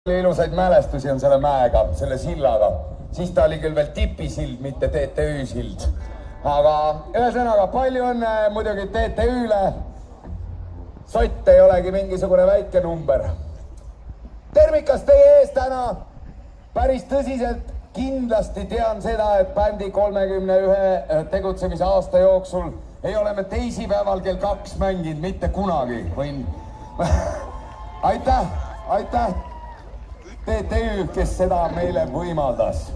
Ilusaid mälestusi on selle mäega, selle sillaga. Siis ta oli küll veel tipisild, mitte TTÜ sild. Aga ühesõnaga palju õnne muidugi TTÜ-le. Sott ei olegi mingisugune väike number. Tervikas teie ees täna. Päris tõsiselt kindlasti tean seda, et bändi 31 tegutsemise aasta jooksul ei ole me teisipäeval kell 2 mänginud mitte kunagi. Aitäh. TTÜ, kes seda meile võimaldas.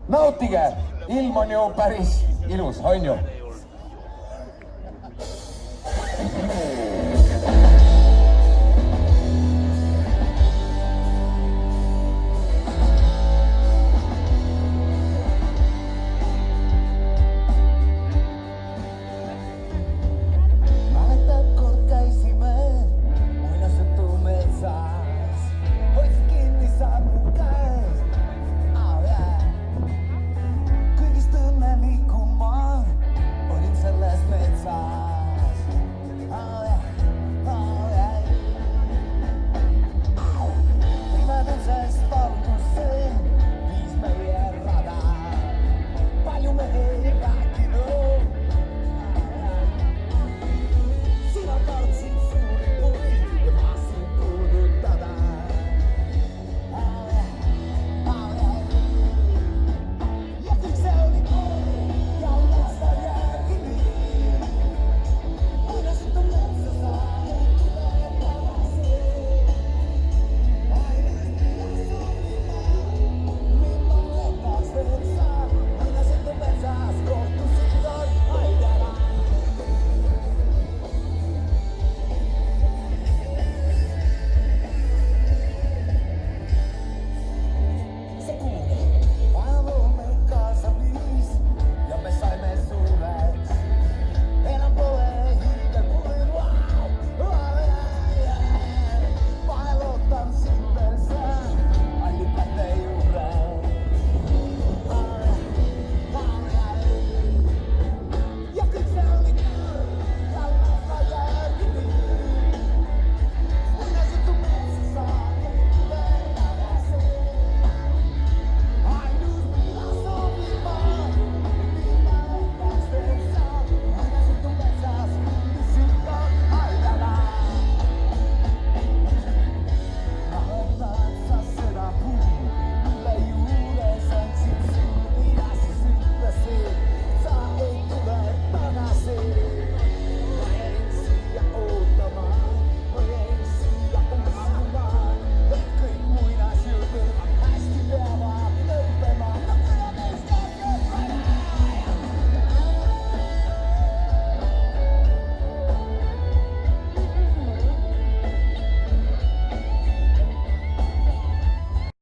Nautige, ilm on ju päris ilus, on ju?